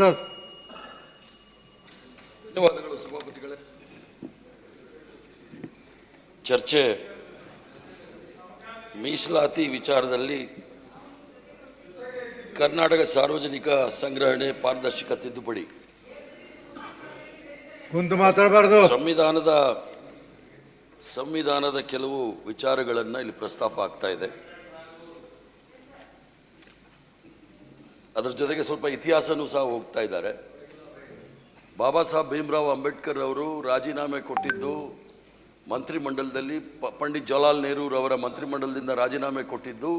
ಪ್ರಸಾದ್. ಧನ್ಯವಾದಗಳು ಸಭಾಪತಿಗಳೇ. ಚರ್ಚೆ ಮೀಸಲಾತಿ ವಿಚಾರದಲ್ಲಿ ಕರ್ನಾಟಕ ಸಾರ್ವಜನಿಕ ಸಂಗ್ರಹಣೆ ಪಾರದರ್ಶಕ ತಿದ್ದುಪಡಿ ಕುಂತು ಮಾತಾಡಬಾರ್ದು. ಸಂವಿಧಾನದ ಕೆಲವು ವಿಚಾರಗಳನ್ನು ಇಲ್ಲಿ ಪ್ರಸ್ತಾಪ ಆಗ್ತಾ ಇದೆ. ಅದರ ಜೊತೆಗೆ ಸ್ವಲ್ಪ ಇತಿಹಾಸನೂ ಸಹ ಹೋಗ್ತಾ ಇದ್ದಾರೆ. ಬಾಬಾ ಸಾಹೇಬ್ ಭೀಮ್ರಾವ್ ಅಂಬೇಡ್ಕರ್ ಅವರು ರಾಜೀನಾಮೆ ಕೊಟ್ಟಿದ್ದು ಮಂತ್ರಿಮಂಡಲದಲ್ಲಿ, ಪಂಡಿತ್ ಜವಾಹರ್ಲಾಲ್ ನೆಹರೂರವರ ಮಂತ್ರಿಮಂಡಲದಿಂದ ರಾಜೀನಾಮೆ ಕೊಟ್ಟಿದ್ದು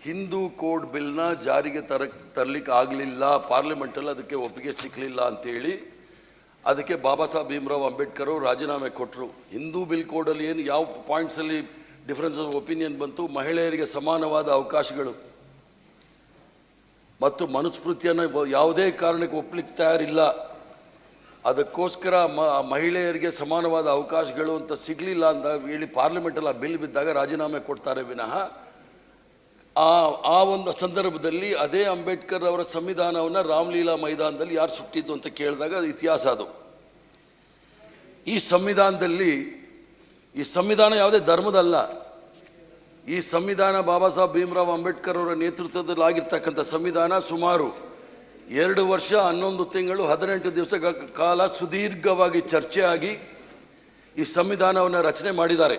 ಹಿಂದೂ ಕೋಡ್ ಬಿಲ್ನ ಜಾರಿಗೆ ತರಲಿಕ್ಕೆ ಆಗಲಿಲ್ಲ, ಪಾರ್ಲಿಮೆಂಟಲ್ಲಿ ಅದಕ್ಕೆ ಒಪ್ಪಿಗೆ ಸಿಕ್ಕಲಿಲ್ಲ ಅಂತೇಳಿ ಅದಕ್ಕೆ ಬಾಬಾ ಸಾಹೇಬ್ ಭೀಮ್ರಾವ್ ಅಂಬೇಡ್ಕರ್ ಅವರು ರಾಜೀನಾಮೆ ಕೊಟ್ಟರು. ಹಿಂದೂ ಬಿಲ್ ಕೋಡಲ್ಲಿ ಏನು ಯಾವ ಪಾಯಿಂಟ್ಸಲ್ಲಿ ಡಿಫ್ರೆನ್ಸ್ ಆಫ್ ಒಪಿನಿಯನ್ ಬಂತು, ಮಹಿಳೆಯರಿಗೆ ಸಮಾನವಾದ ಅವಕಾಶಗಳು ಮತ್ತು ಮನುಸ್ಮೃತಿಯನ್ನು ಯಾವುದೇ ಕಾರಣಕ್ಕೆ ಒಪ್ಪಲಿಕ್ಕೆ ತಯಾರಿಲ್ಲ, ಅದಕ್ಕೋಸ್ಕರ ಮಹಿಳೆಯರಿಗೆ ಸಮಾನವಾದ ಅವಕಾಶಗಳು ಅಂತ ಸಿಗಲಿಲ್ಲ ಅಂತ ಹೇಳಿ ಪಾರ್ಲಿಮೆಂಟಲ್ಲಿ ಆ ಬಿಲ್ ಬಿದ್ದಾಗ ರಾಜೀನಾಮೆ ಕೊಡ್ತಾರೆ ವಿನಃ ಆ ಒಂದು ಸಂದರ್ಭದಲ್ಲಿ ಅದೇ ಅಂಬೇಡ್ಕರ್ ಅವರ ಸಂವಿಧಾನವನ್ನು ರಾಮಲೀಲಾ ಮೈದಾನದಲ್ಲಿ ಯಾರು ಸುಟ್ಟಿದ್ದು ಅಂತ ಕೇಳಿದಾಗ ಇತಿಹಾಸ ಅದು. ಈ ಸಂವಿಧಾನ ಯಾವುದೇ ಧರ್ಮದಲ್ಲ. ಈ ಸಂವಿಧಾನ ಬಾಬಾ ಸಾಹೇಬ್ ಭೀಮ್ರಾವ್ ಅಂಬೇಡ್ಕರ್ ಅವರ ನೇತೃತ್ವದಲ್ಲಿ ಆಗಿರ್ತಕ್ಕಂಥ ಸಂವಿಧಾನ ಸುಮಾರು 2 ವರ್ಷ 11 ತಿಂಗಳು 18 ದಿವಸಗಳ ಕಾಲ ಸುದೀರ್ಘವಾಗಿ ಚರ್ಚೆ ಆಗಿ ಈ ಸಂವಿಧಾನವನ್ನು ರಚನೆ ಮಾಡಿದ್ದಾರೆ.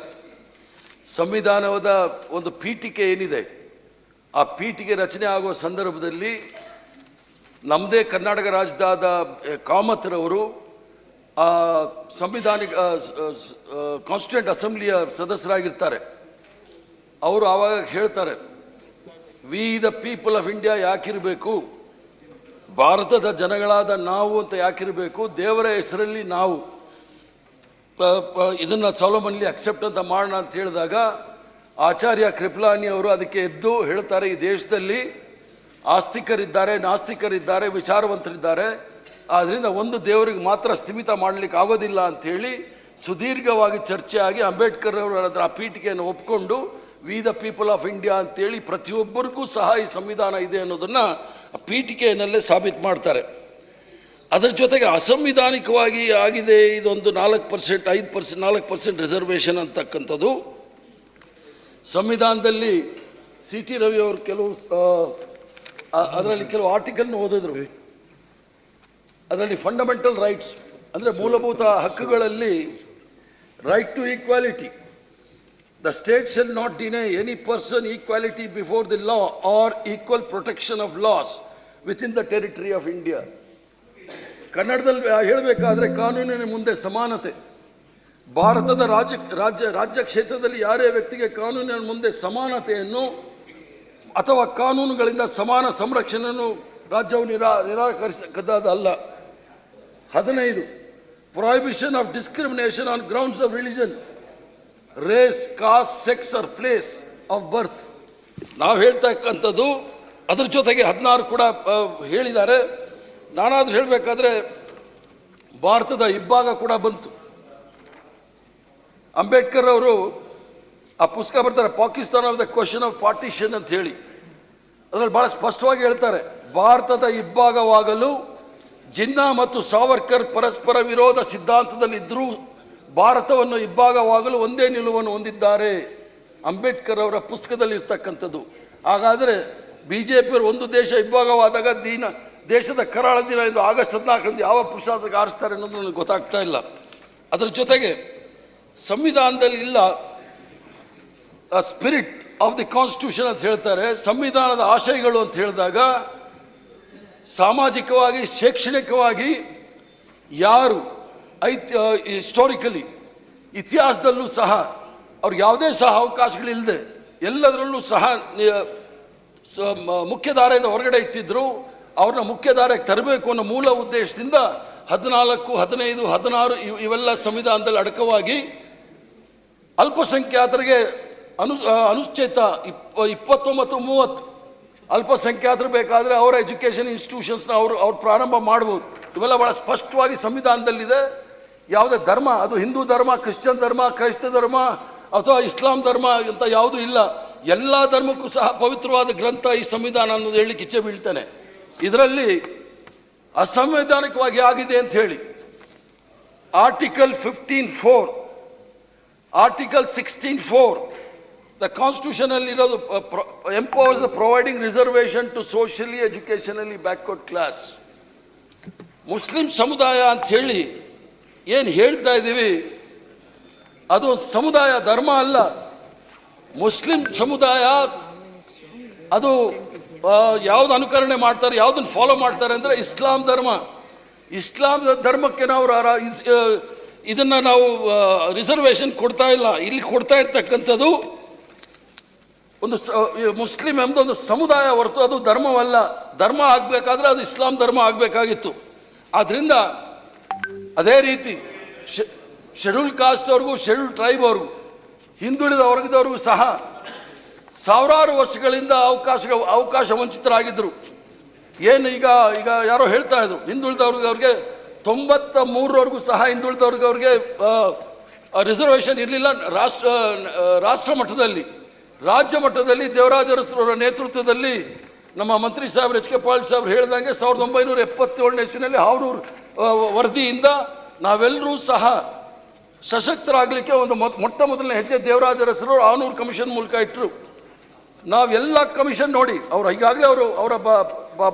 ಸಂವಿಧಾನದ ಒಂದು ಪೀಠಿಕೆ ಏನಿದೆ, ಆ ಪೀಠಿಕೆ ರಚನೆ ಆಗುವ ಸಂದರ್ಭದಲ್ಲಿ ನಮ್ಮದೇ ಕರ್ನಾಟಕ ರಾಜ್ಯದ ಕಾಮತ್ರವರು ಸಂವಿಧಾನಿಕ ಕಾನ್ಸ್ಟಿಟ್ಯೂಂಟ್ ಅಸೆಂಬ್ಲಿಯ ಸದಸ್ಯರಾಗಿರ್ತಾರೆ. ಅವರು ಆವಾಗ ಹೇಳ್ತಾರೆ, we the people of India ಯಾಕಿರಬೇಕು, ಭಾರತದ ಜನಗಳಾದ ನಾವು ಅಂತ ಯಾಕಿರಬೇಕು, ದೇವರ ಹೆಸರಲ್ಲಿ ನಾವು ಇದನ್ನು ಸಾಲೋಮನ್ಲಿ ಅಕ್ಸೆಪ್ಟ್ ಅಂತ ಮಾಡೋಣ ಅಂತ ಹೇಳಿದಾಗ ಆಚಾರ್ಯ ಕೃಪಲಾನಿ ಅವರು ಅದಕ್ಕೆ ಎದ್ದು ಹೇಳ್ತಾರೆ, ಈ ದೇಶದಲ್ಲಿ ಆಸ್ತಿಕರಿದ್ದಾರೆ, ನಾಸ್ತಿಕರಿದ್ದಾರೆ, ವಿಚಾರವಂತರಿದ್ದಾರೆ, ಆದ್ದರಿಂದ ಒಂದು ದೇವರಿಗೆ ಮಾತ್ರ ಸ್ಥಿಮಿತ ಮಾಡಲಿಕ್ಕೆ ಆಗೋದಿಲ್ಲ ಅಂಥೇಳಿ ಸುದೀರ್ಘವಾಗಿ ಚರ್ಚೆ ಆಗಿ ಅಂಬೇಡ್ಕರ್ ಅವರು ಅದರ ಆ ಪೀಠಿಕೆಯನ್ನು ಒಪ್ಪಿಕೊಂಡು V the people of India ಅಂತೇಳಿ ಪ್ರತಿಯೊಬ್ಬರಿಗೂ ಸಹ ಈ ಸಂವಿಧಾನ ಇದೆ ಅನ್ನೋದನ್ನು ಪೀಠಿಕೆಯಲ್ಲೇ ಸಾಬೀತು ಮಾಡ್ತಾರೆ. ಅದರ ಜೊತೆಗೆ ಅಸಂವಿಧಾನಿಕವಾಗಿ ಆಗಿದೆ ಇದೊಂದು 4%, 5%, 4% ರಿಸರ್ವೇಷನ್ ಅಂತಕ್ಕಂಥದ್ದು. ಸಂವಿಧಾನದಲ್ಲಿ ಸಿ ಟಿ ರವಿ ಅವರು ಅದರಲ್ಲಿ ಕೆಲವು ಆರ್ಟಿಕಲ್ನ ಓದಿದ್ರು. ಅದರಲ್ಲಿ ಫಂಡಮೆಂಟಲ್ ರೈಟ್ಸ್ ಅಂದರೆ ಮೂಲಭೂತ ಹಕ್ಕುಗಳಲ್ಲಿ right to equality, the state shall not deny any person equality before the law or equal protection of laws within the territory of India. ಕನ್ನಡದಲ್ಲಿ ಹೇಳಬೇಕಾದ್ರೆ ಕಾನೂನಿನ ಮುಂದೆ ಸಮಾನತೆ. ಭಾರತದ ರಾಜ್ಯ ಕ್ಷೇತ್ರದಲ್ಲಿ ಯಾರೇ ವ್ಯಕ್ತಿಗೆ ಕಾನೂನಿನ ಮುಂದೆ ಸಮಾನತೆಯನ್ನು ಅಥವಾ ಕಾನೂನುಗಳಿಂದ ಸಮಾನ ಸಂರಕ್ಷಣೆಯನ್ನು ರಾಜ್ಯವು ನಿರಾಕರಿಸಕ್ಕದ್ದಲ್ಲ. 15 prohibition of discrimination on grounds of religion, race, caste, sex or place of birth ನಾವು ಹೇಳ್ತಕ್ಕಂಥದ್ದು. ಅದ್ರ ಜೊತೆಗೆ 16 ಕೂಡ ಹೇಳಿದ್ದಾರೆ. ನಾನಾದರೂ ಹೇಳಬೇಕಾದ್ರೆ ಭಾರತದ ಇಬ್ಬಾಗ ಕೂಡ ಬಂತು. ಅಂಬೇಡ್ಕರ್ ಅವರು ಆ ಪುಸ್ತಕ ಬರ್ತಾರೆ, Pakistan of the question of partition ಅಂತ ಹೇಳಿ. ಅದರಲ್ಲಿ ಭಾಳ ಸ್ಪಷ್ಟವಾಗಿ ಹೇಳ್ತಾರೆ, ಭಾರತದ ಇಬ್ಬಾಗವಾಗಲು ಜಿನ್ನಾ ಮತ್ತು ಸಾವರ್ಕರ್ ಪರಸ್ಪರ ವಿರೋಧ ಸಿದ್ಧಾಂತದಲ್ಲಿದ್ದರೂ ಭಾರತವನ್ನು ಇಬ್ಬಾಗವಾಗಲು ಒಂದೇ ನಿಲುವನ್ನು ಹೊಂದಿದ್ದಾರೆ. ಅಂಬೇಡ್ಕರ್ ಅವರ ಪುಸ್ತಕದಲ್ಲಿ ಇರ್ತಕ್ಕಂಥದ್ದು. ಹಾಗಾದರೆ BJP ಒಂದು ದೇಶ ಇಬ್ಬಾಗವಾದಾಗ ದೇಶದ ಕರಾಳ ದಿನ ಎಂದು ಆಗಸ್ಟ್ 14 ಯಾವ ಪುರುಷಾರ್ಥಕ್ಕೆ ಆರಿಸ್ತಾರೆ ಅನ್ನೋದು ನನಗೆ ಗೊತ್ತಾಗ್ತಾ ಇಲ್ಲ. ಅದರ ಜೊತೆಗೆ ಸಂವಿಧಾನದಲ್ಲಿ ಇಲ್ಲ ಸ್ಪಿರಿಟ್ ಆಫ್ ದಿ ಕಾನ್ಸ್ಟಿಟ್ಯೂಷನ್ ಅಂತ ಹೇಳ್ತಾರೆ. ಸಂವಿಧಾನದ ಆಶಯಗಳು ಅಂತ ಹೇಳಿದಾಗ ಸಾಮಾಜಿಕವಾಗಿ, ಶೈಕ್ಷಣಿಕವಾಗಿ ಯಾರು ಹಿಸ್ಟಾರಿಕಲಿ ಇತಿಹಾಸದಲ್ಲೂ ಸಹ ಅವ್ರಿಗೆ ಯಾವುದೇ ಸಹ ಅವಕಾಶಗಳಿಲ್ಲದೆ ಎಲ್ಲದರಲ್ಲೂ ಸಹ ಮುಖ್ಯಧಾರೆಯಿಂದ ಹೊರಗಡೆ ಇಟ್ಟಿದ್ದರು. ಅವ್ರನ್ನ ಮುಖ್ಯಧಾರೆಗೆ ತರಬೇಕು ಅನ್ನೋ ಮೂಲ ಉದ್ದೇಶದಿಂದ 14, 15, 16 ಇವೆಲ್ಲ ಸಂವಿಧಾನದಲ್ಲಿ ಅಡಕವಾಗಿ ಅಲ್ಪಸಂಖ್ಯಾತರಿಗೆ ಅನುಚ್ಛೇದ 29, 30 ಅಲ್ಪಸಂಖ್ಯಾತರು ಬೇಕಾದರೆ ಅವರ ಎಜುಕೇಷನ್ ಇನ್ಸ್ಟಿಟ್ಯೂಷನ್ಸ್ನ ಅವ್ರು ಪ್ರಾರಂಭ ಮಾಡ್ಬೋದು. ಇವೆಲ್ಲ ಭಾಳ ಸ್ಪಷ್ಟವಾಗಿ ಸಂವಿಧಾನದಲ್ಲಿದೆ. ಯಾವುದೇ ಧರ್ಮ, ಅದು ಹಿಂದೂ ಧರ್ಮ, ಕ್ರಿಶ್ಚಿಯನ್ ಧರ್ಮ, ಕ್ರೈಸ್ತ ಧರ್ಮ ಅಥವಾ ಇಸ್ಲಾಂ ಧರ್ಮ ಅಂತ ಯಾವುದೂ ಇಲ್ಲ. ಎಲ್ಲ ಧರ್ಮಕ್ಕೂ ಸಹ ಪವಿತ್ರವಾದ ಗ್ರಂಥ ಈ ಸಂವಿಧಾನ ಅನ್ನೋದು ಹೇಳಲಿಕ್ಕೆ ಇಚ್ಛೆ ಬೀಳ್ತಾನೆ. ಇದರಲ್ಲಿ ಅಸಂವಿಧಾನಿಕವಾಗಿ ಆಗಿದೆ ಅಂತ ಹೇಳಿ ಆರ್ಟಿಕಲ್ 15(4), ಆರ್ಟಿಕಲ್ 16(4) ದ ಕಾನ್ಸ್ಟಿಟ್ಯೂಷನ್ ಅಲ್ಲಿ ಇರೋದು empowers the providing reservation to socially educationally backward class. Muslim ಸಮುದಾಯ ಅಂತ ಹೇಳಿ ಏನು ಹೇಳ್ತಾ ಇದ್ದೀವಿ, ಅದು ಒಂದು ಸಮುದಾಯ, ಧರ್ಮ ಅಲ್ಲ. ಮುಸ್ಲಿಂ ಸಮುದಾಯ ಅದು ಯಾವ್ದು ಅನುಕರಣೆ ಮಾಡ್ತಾರೆ, ಯಾವುದನ್ನು ಫಾಲೋ ಮಾಡ್ತಾರೆ ಅಂದರೆ ಇಸ್ಲಾಂ ಧರ್ಮ. ಇಸ್ಲಾಂ ಧರ್ಮಕ್ಕೆ ನಾವು ಇದನ್ನು ನಾವು ರಿಸರ್ವೇಷನ್ ಕೊಡ್ತಾ ಇಲ್ಲ. ಇಲ್ಲಿ ಕೊಡ್ತಾ ಇರ್ತಕ್ಕಂಥದ್ದು ಒಂದು ಮುಸ್ಲಿಂ ಎಂಬುದೊಂದು ಸಮುದಾಯ ಹೊರತು ಅದು ಧರ್ಮವಲ್ಲ. ಧರ್ಮ ಆಗಬೇಕಾದ್ರೆ ಅದು ಇಸ್ಲಾಂ ಧರ್ಮ ಆಗಬೇಕಾಗಿತ್ತು. ಆದ್ದರಿಂದ ಅದೇ ರೀತಿ ಶೆಡ್ಯೂಲ್ ಕಾಸ್ಟ್ ಅವ್ರಿಗೂ ಶೆಡ್ಯೂಲ್ ಟ್ರೈಬ್ ಅವ್ರಿಗೂ ಹಿಂದುಳಿದ ವರ್ಗದವ್ರಿಗೂ ಸಹ ಸಾವಿರಾರು ವರ್ಷಗಳಿಂದ ಅವಕಾಶ ವಂಚಿತರಾಗಿದ್ದರು. ಏನು ಈಗ ಯಾರೋ ಹೇಳ್ತಾ ಇದ್ರು, ಹಿಂದುಳಿದವ್ರಿಗೆ 93ರವರೆಗೂ ಸಹ ಹಿಂದುಳಿದವ್ರಿಗೆ ರಿಸರ್ವೇಷನ್ ಇರಲಿಲ್ಲ. ರಾಷ್ಟ್ರ ಮಟ್ಟದಲ್ಲಿ, ರಾಜ್ಯ ಮಟ್ಟದಲ್ಲಿ ದೇವರಾಜ ಅರಸರವರ ನೇತೃತ್ವದಲ್ಲಿ ನಮ್ಮ ಮಂತ್ರಿ ಸಾಹೇಬ್ರು ಎಚ್ ಕೆ ಪಾಟೀಲ್ ಸಾಹೇಬ್ರು ಹೇಳ್ದಂಗೆ 1977ನೇ ಇಸ್ವಿನಲ್ಲಿ ಹಾವೂರು ವರದಿಯಿಂದ ನಾವೆಲ್ಲರೂ ಸಹ ಸಶಕ್ತರಾಗಲಿಕ್ಕೆ ಒಂದು ಮೊಟ್ಟ ಮೊದಲನೇ ಹೆಜ್ಜೆ ದೇವರಾಜ ಅರಸರು ಆನೂರು ಕಮಿಷನ್ ಮೂಲಕ ಇಟ್ಟರು. ನಾವೆಲ್ಲ ಕಮಿಷನ್ ನೋಡಿ, ಅವರು ಈಗಾಗಲೇ ಅವರ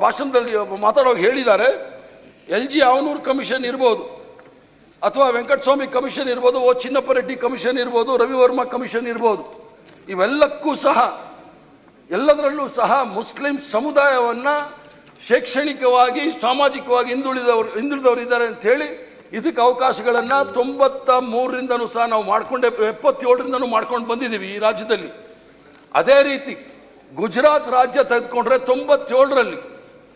ಭಾಷಣದಲ್ಲಿ ಮಾತಾಡೋಕೆ ಹೇಳಿದ್ದಾರೆ. LG ಆವನೂರು ಕಮಿಷನ್ ಇರ್ಬೋದು, ಅಥವಾ ವೆಂಕಟಸ್ವಾಮಿ ಕಮಿಷನ್ ಇರ್ಬೋದು, ಓ ಚಿನ್ನಪ್ಪ ರೆಡ್ಡಿ ಕಮಿಷನ್ ಇರ್ಬೋದು, ರವಿವರ್ಮ ಕಮಿಷನ್ ಇರ್ಬೋದು. ಇವೆಲ್ಲಕ್ಕೂ ಸಹ ಎಲ್ಲದರಲ್ಲೂ ಸಹ ಮುಸ್ಲಿಂ ಸಮುದಾಯವನ್ನು ಶೈಕ್ಷಣಿಕವಾಗಿ ಸಾಮಾಜಿಕವಾಗಿ ಹಿಂದುಳಿದವರು ಇದ್ದಾರೆ ಅಂಥೇಳಿ ಇದಕ್ಕೆ ಅವಕಾಶಗಳನ್ನು 93ರಿಂದನೂ ಸಹ ನಾವು ಮಾಡಿಕೊಂಡೆ, 77ರಿಂದನೂ ಮಾಡ್ಕೊಂಡು ಬಂದಿದ್ದೀವಿ ಈ ರಾಜ್ಯದಲ್ಲಿ. ಅದೇ ರೀತಿ ಗುಜರಾತ್ ರಾಜ್ಯ ತೆಗೆದುಕೊಂಡ್ರೆ 97ರಲ್ಲಿ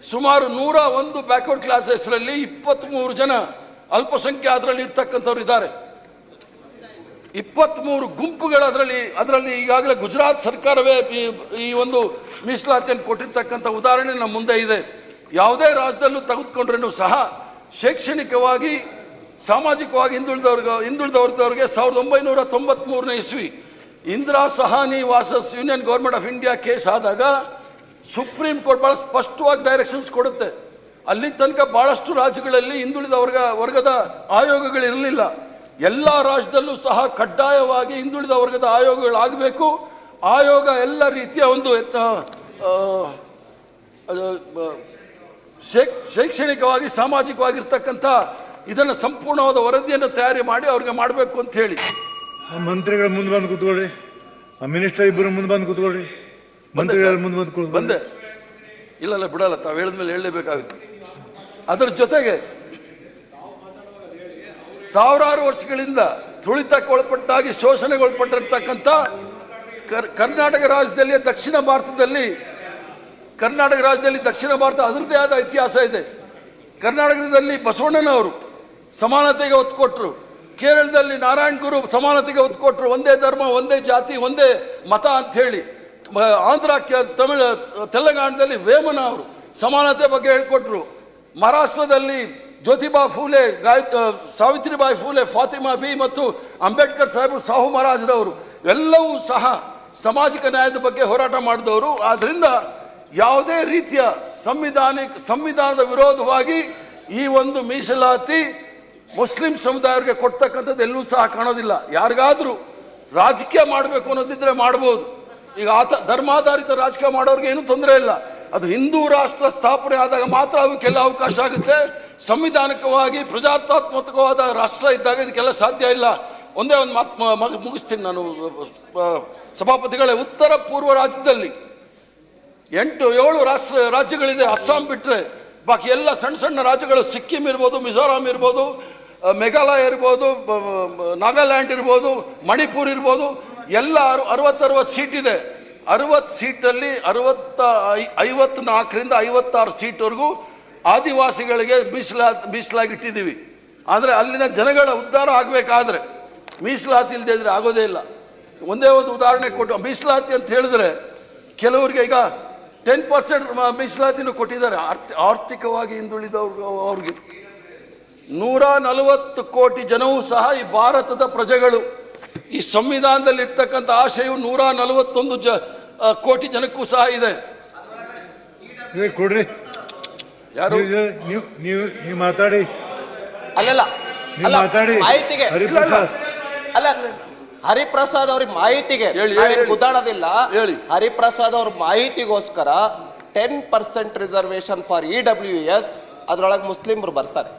ಸುಮಾರು 101 ಬ್ಯಾಕ್ವರ್ಡ್ ಕ್ಲಾಸಸ್ರಲ್ಲಿ 23 ಜನ ಅಲ್ಪಸಂಖ್ಯಾತರಲ್ಲಿ ಇರ್ತಕ್ಕಂಥವ್ರು ಇದ್ದಾರೆ. 23 ಗುಂಪುಗಳು ಅದರಲ್ಲಿ ಈಗಾಗಲೇ ಗುಜರಾತ್ ಸರ್ಕಾರವೇ ಈ ಒಂದು ಮೀಸಲಾತಿಯನ್ನು ಕೊಟ್ಟಿರ್ತಕ್ಕಂಥ ಉದಾಹರಣೆ ನಮ್ಮ ಮುಂದೆ ಇದೆ. ಯಾವುದೇ ರಾಜ್ಯದಲ್ಲೂ ತೆಗೆದುಕೊಂಡ್ರೂ ಸಹ ಶೈಕ್ಷಣಿಕವಾಗಿ ಸಾಮಾಜಿಕವಾಗಿ ಹಿಂದುಳಿದವ್ರಿಗೆ 1993ನೇ ಇಸ್ವಿ Indira Sawhney ವಾಸಸ್ union government of India case ಆದಾಗ ಸುಪ್ರೀಂ ಕೋರ್ಟ್ ಭಾಳ ಸ್ಪಷ್ಟವಾಗಿ ಡೈರೆಕ್ಷನ್ಸ್ ಕೊಡುತ್ತೆ. ಅಲ್ಲಿ ತನಕ ಭಾಳಷ್ಟು ರಾಜ್ಯಗಳಲ್ಲಿ ಹಿಂದುಳಿದ ವರ್ಗದ ಆಯೋಗಗಳಿರಲಿಲ್ಲ. ಎಲ್ಲ ರಾಜ್ಯದಲ್ಲೂ ಸಹ ಕಡ್ಡಾಯವಾಗಿ ಹಿಂದುಳಿದ ವರ್ಗದ ಆಯೋಗಗಳಾಗಬೇಕು. ಆಯೋಗ ಎಲ್ಲ ರೀತಿಯ ಒಂದು ಶೈಕ್ಷಣಿಕವಾಗಿ ಸಾಮಾಜಿಕವಾಗಿರ್ತಕ್ಕಂಥ ಇದನ್ನು ಸಂಪೂರ್ಣವಾದ ವರದಿಯನ್ನು ತಯಾರಿ ಮಾಡಿ ಅವ್ರಿಗೆ ಮಾಡಬೇಕು ಅಂತ ಹೇಳಿ. ಮಂತ್ರಿಗಳು ಮುಂದೆ ಬಂದು ಕೂತ್ಕೊಳ್ಳಿ, ಮಿನಿಸ್ಟರ್ ಇಬ್ಬರು ಮುಂದೆ ಬಂದು ಕೂತ್ಕೊಳ್ಳಿ, ಮಂತ್ರಿಗಳು ಮುಂದೆ ಬಂದು ಬಂದೆ. ಇಲ್ಲ ಬಿಡಲ್ಲ, ತಾವು ಹೇಳಿದ್ಮೇಲೆ ಹೇಳಲೇಬೇಕಾಗುತ್ತೆ. ಅದರ ಜೊತೆಗೆ ಸಾವಿರಾರು ವರ್ಷಗಳಿಂದ ತುಳಿತಕ್ಕೆ ಒಳಪಟ್ಟಾಗಿ ಶೋಷಣೆಗೊಳಪಟ್ಟಿರ್ತಕ್ಕಂಥ ಕರ್ನಾಟಕ ರಾಜ್ಯದಲ್ಲಿ ದಕ್ಷಿಣ ಭಾರತ ಅದರದ್ದೇ ಆದ ಇತಿಹಾಸ ಇದೆ. ಕರ್ನಾಟಕದಲ್ಲಿ ಬಸವಣ್ಣನವರು ಸಮಾನತೆಗೆ ಒತ್ತು ಕೊಟ್ಟರು. ಕೇರಳದಲ್ಲಿ ನಾರಾಯಣ ಗುರು ಸಮಾನತೆಗೆ ಒತ್ತು ಕೊಟ್ಟರು. ಒಂದೇ ಧರ್ಮ, ಒಂದೇ ಜಾತಿ, ಒಂದೇ ಮತ ಅಂಥೇಳಿ. ಆಂಧ್ರ ತೆಲಂಗಾಣದಲ್ಲಿ ವೇಮನ ಅವರು ಸಮಾನತೆ ಬಗ್ಗೆ ಹೇಳ್ಕೊಟ್ರು. ಮಹಾರಾಷ್ಟ್ರದಲ್ಲಿ ಜ್ಯೋತಿಬಾ ಫೂಲೆ, ಸಾವಿತ್ರಿಬಾಯಿ ಫೂಲೆ, ಫಾತಿಮಾ ಬಿ ಮತ್ತು ಅಂಬೇಡ್ಕರ್ ಸಾಹೇಬರು, ಸಾಹು ಮಹಾರಾಜರವರು ಎಲ್ಲವೂ ಸಹ ಸಾಮಾಜಿಕ ನ್ಯಾಯದ ಬಗ್ಗೆ ಹೋರಾಟ ಮಾಡಿದವರು. ಆದ್ದರಿಂದ ಯಾವುದೇ ರೀತಿಯ ಸಂವಿಧಾನದ ವಿರೋಧವಾಗಿ ಈ ಒಂದು ಮೀಸಲಾತಿ ಮುಸ್ಲಿಂ ಸಮುದಾಯರಿಗೆ ಕೊಡ್ತಕ್ಕಂಥದ್ದು ಎಲ್ಲೂ ಸಹ ಕಾಣೋದಿಲ್ಲ. ಯಾರಿಗಾದರೂ ರಾಜಕೀಯ ಮಾಡಬೇಕು ಅನ್ನೋದಿದ್ರೆ ಮಾಡ್ಬೋದು. ಈಗ ಧರ್ಮಾಧಾರಿತ ರಾಜಕೀಯ ಮಾಡೋರಿಗೆ ಏನೂ ತೊಂದರೆ ಇಲ್ಲ. ಅದು ಹಿಂದೂ ರಾಷ್ಟ್ರ ಸ್ಥಾಪನೆ ಆದಾಗ ಮಾತ್ರ ಅವಕ್ಕೆಲ್ಲ ಅವಕಾಶ ಆಗುತ್ತೆ. ಸಂವಿಧಾನಿಕವಾಗಿ ಪ್ರಜಾತಾತ್ಮಕವಾದ ರಾಷ್ಟ್ರ ಇದ್ದಾಗ ಇದಕ್ಕೆಲ್ಲ ಸಾಧ್ಯ ಇಲ್ಲ. ಒಂದೇ ಒಂದು ಮಾತು ಮುಗಿಸ್ತೀನಿ ನಾನು ಸಭಾಪತಿಗಳೇ. ಉತ್ತರ ಪೂರ್ವ ರಾಜ್ಯದಲ್ಲಿ 7 ರಾಜ್ಯಗಳಿದೆ. ಅಸ್ಸಾಂ ಬಿಟ್ಟರೆ ಬಾಕಿ ಎಲ್ಲ ಸಣ್ಣ ರಾಜ್ಯಗಳು, ಸಿಕ್ಕಿಂ ಇರ್ಬೋದು, ಮಿಜೋರಾಂ ಇರ್ಬೋದು, ಮೇಘಾಲಯ ಇರ್ಬೋದು, ನಾಗಾಲ್ಯಾಂಡ್ ಇರ್ಬೋದು, ಮಣಿಪುರ್ ಇರ್ಬೋದು, ಎಲ್ಲ 60 ಸೀಟ್ ಇದೆ. 60 ಸೀಟಲ್ಲಿ 54ರಿಂದ 56 ಸೀಟ್ವರೆಗೂ ಆದಿವಾಸಿಗಳಿಗೆ ಮೀಸಲಾಗಿಟ್ಟಿದ್ದೀವಿ. ಆದರೆ ಅಲ್ಲಿನ ಜನಗಳ ಉದ್ಧಾರ ಆಗಬೇಕಾದ್ರೆ ಮೀಸಲಾತಿ ಇಲ್ಲದೆ ಇದ್ರೆ ಆಗೋದೇ ಇಲ್ಲ. ಒಂದೇ ಒಂದು ಉದಾಹರಣೆ ಕೊಟ್ಟು, ಮೀಸಲಾತಿ ಅಂತ ಹೇಳಿದ್ರೆ ಕೆಲವರಿಗೆ ಈಗ 10% ಮೀಸಲಾತಿನೂ ಕೊಟ್ಟಿದ್ದಾರೆ. ಆರ್ಥಿಕವಾಗಿ ಹಿಂದುಳಿದವ್ರಿಗೆ 140 ಕೋಟಿ ಜನವೂ ಸಹ ಈ ಭಾರತದ ಪ್ರಜೆಗಳು. ಈ ಸಂವಿಧಾನದಲ್ಲಿ ಇರ್ತಕ್ಕಂಥ ಆಶಯವು 141 ಕೋಟಿ ಜನಕ್ಕೂ ಸಹ ಇದೆ. ಕೊಡ್ರಿ, ಯಾರು? ನೀವು ಮಾತಾಡಿ, ಅಲ್ಲಲ್ಲ ನೀವು ಅಲ್ಲ ಮಾತಾಡಿ. ಮಾಹಿತಿಗೆ ಹರಿಪ್ರಸಾದ್ ಅಲ್ಲ ಹರಿಪ್ರಸಾದ್ ಅವ್ರಿಗೆ ಮಾಹಿತಿಗೆ ಹೇಳಿ, ನಾವೇನ್ ಹೇಳಿ. ಗುದ್ದಾಡೋದಿಲ್ಲ. ಹೇಳಿ. ಹರಿಪ್ರಸಾದ್ ಅವ್ರ ಮಾಹಿತಿಗೋಸ್ಕರ 10% ರಿಸರ್ವೇಶನ್ ಫಾರ್ EWS ಅದ್ರೊಳಗೆ ಮುಸ್ಲಿಮ್ರು ಬರ್ತಾರೆ.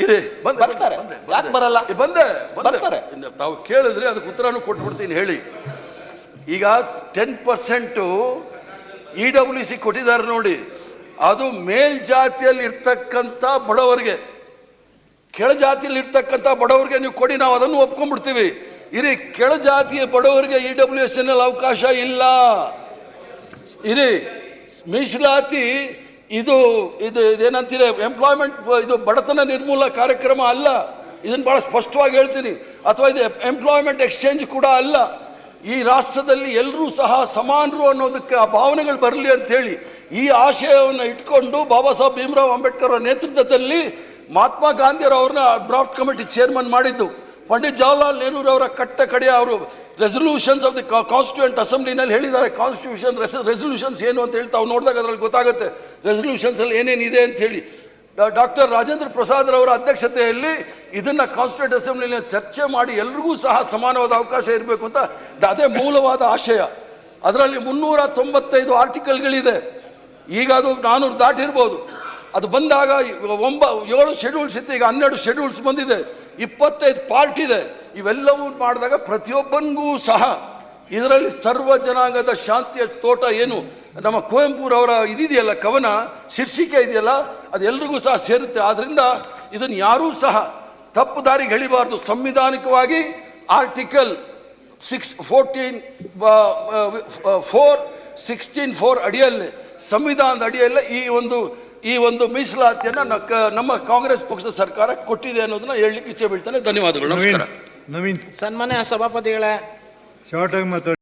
ಇರಿ ಬರ್ತಾರೆ. ಯಾಕೆ ಬರಲ್ಲ? ಬಂದೆ ಬರ್ತಾರೆ. ತಾವು ಕೇಳಿದ್ರೆ ಅದಕ್ಕೆ ಉತ್ತರನೂ ಕೊಟ್ಬಿಡ್ತೀನಿ ಹೇಳಿ. ಈಗ 10% EWC ಕೊಟ್ಟಿದ್ದಾರೆ ನೋಡಿ, ಅದು ಮೇಲ್ಜಾತಿಯಲ್ಲಿ ಇರ್ತಕ್ಕಂಥ ಬಡವರಿಗೆ, ಕೆಳಜಾತಿಯಲ್ಲಿ ಇರ್ತಕ್ಕಂಥ ಬಡವರಿಗೆ ನೀವು ಕೊಡಿ, ನಾವು ಅದನ್ನು ಒಪ್ಕೊಂಡ್ಬಿಡ್ತೀವಿ. ಇರಿ, ಕೆಳಜಾತಿಯ ಬಡವರಿಗೆ EWS ನಲ್ಲಿ ಅವಕಾಶ ಇಲ್ಲ. ಇರಿ, ಮೀಸಲಾತಿ ಇದು ಇದು ಇದೇನಂತೀರ ಎಂಪ್ಲಾಯ್ಮೆಂಟ್, ಇದು ಬಡತನ ನಿರ್ಮೂಲ ಕಾರ್ಯಕ್ರಮ ಅಲ್ಲ. ಇದನ್ನು ಬಹಳ ಸ್ಪಷ್ಟವಾಗಿ ಹೇಳ್ತೀನಿ. ಅಥವಾ ಇದು ಎಂಪ್ಲಾಯ್ಮೆಂಟ್ ಎಕ್ಸ್ಚೇಂಜ್ ಕೂಡ ಅಲ್ಲ. ಈ ರಾಷ್ಟ್ರದಲ್ಲಿ ಎಲ್ಲರೂ ಸಹ ಸಮಾನರು ಅನ್ನೋದಕ್ಕೆ ಆ ಭಾವನೆಗಳು ಬರಲಿ ಅಂತೇಳಿ ಈ ಆಶಯವನ್ನು ಇಟ್ಕೊಂಡು ಬಾಬಾ ಸಾಹೇಬ್ ಭೀಮರಾವ್ ಅಂಬೇಡ್ಕರ್ ಅವರ ನೇತೃತ್ವದಲ್ಲಿ ಮಹಾತ್ಮ ಗಾಂಧಿಯವ್ರನ್ನ ಡ್ರಾಫ್ಟ್ ಕಮಿಟಿ ಚೇರ್ಮನ್ ಮಾಡಿದ್ದು. ಪಂಡಿತ್ ಜವಾಹರ್ಲಾಲ್ ನೆಹರು ಅವರ ಕಡೆಯ ಅವರು ರೆಸೊಲ್ಯೂಷನ್ಸ್ ಆಫ್ ದಿ ಕಾನ್ಸ್ಟಿಟ್ಯೂಯೆಂಟ್ ಅಸೆಂಬ್ಲಿನಲ್ಲಿ ಹೇಳಿದ್ದಾರೆ. ಕಾನ್ಸ್ಟಿಟ್ಯೂಷನ್ ರೆಸೊಲ್ಯೂಷನ್ಸ್ ಏನು ಅಂತ ಹೇಳಿ ತಾವು ನೋಡಿದಾಗ ಅದರಲ್ಲಿ ಗೊತ್ತಾಗುತ್ತೆ ರೆಸೊಲ್ಯೂಷನ್ಸಲ್ಲಿ ಏನೇನಿದೆ ಅಂತ ಹೇಳಿ. ಡಾಕ್ಟರ್ ರಾಜೇಂದ್ರ ಪ್ರಸಾದ್ ಅವರ ಅಧ್ಯಕ್ಷತೆಯಲ್ಲಿ ಇದನ್ನು ಕಾನ್ಸ್ಟಿಟ್ಯೂಯೆಂಟ್ ಅಸೆಂಬ್ಲಿನಲ್ಲಿ ಚರ್ಚೆ ಮಾಡಿ ಎಲ್ರಿಗೂ ಸಹ ಸಮಾನವಾದ ಅವಕಾಶ ಇರಬೇಕು ಅಂತ, ಅದೇ ಮೂಲವಾದ ಆಶಯ. ಅದರಲ್ಲಿ 395 ಆರ್ಟಿಕಲ್ಗಳಿದೆ. ಈಗ ಅದು 400 ದಾಟಿರ್ಬೋದು. ಅದು ಬಂದಾಗ 7 ಶೆಡ್ಯೂಲ್ಸ್ ಇತ್ತು, ಈಗ 12 ಶೆಡ್ಯೂಲ್ಸ್ ಬಂದಿದೆ, 25 ಪಾರ್ಟ್ ಇದೆ. ಇವೆಲ್ಲವೂ ಮಾಡಿದಾಗ ಪ್ರತಿಯೊಬ್ಬನಿಗೂ ಸಹ ಇದರಲ್ಲಿ ಸರ್ವ ಜನಾಂಗದ ಶಾಂತಿಯ ತೋಟ ಏನು ನಮ್ಮ ಕುವೆಂಪುರವರ ಇದಿದೆಯಲ್ಲ, ಕವನ ಶೀರ್ಷಿಕೆ ಇದೆಯಲ್ಲ, ಅದು ಎಲ್ರಿಗೂ ಸಹ ಸೇರುತ್ತೆ. ಆದ್ದರಿಂದ ಇದನ್ನು ಯಾರೂ ಸಹ ತಪ್ಪು ದಾರಿಗೆ ಎಳಿಬಾರ್ದು. ಸಂವಿಧಾನಿಕವಾಗಿ ಆರ್ಟಿಕಲ್ 16(4) ಅಡಿಯಲ್ಲಿ, ಸಂವಿಧಾನದ ಅಡಿಯಲ್ಲೇ ಈ ಒಂದು ಮೀಸಲಾತಿಯನ್ನು ನಮ್ಮ ಕಾಂಗ್ರೆಸ್ ಪಕ್ಷದ ಸರ್ಕಾರ ಕೊಟ್ಟಿದೆ ಅನ್ನೋದನ್ನ ಹೇಳಲಿಕ್ಕೆ ಇಚ್ಛೆ ಬೀಳ್ತಾನೆ. ಧನ್ಯವಾದಗಳು. ನಮಸ್ಕಾರ. ನವೀನ್ ಸನ್ಮಾನ್ಯ ಸಭಾಪತಿಗಳೇ, ಶಾರ್ಟ್ ಆಗಿ ಮಾತಾಡಿ.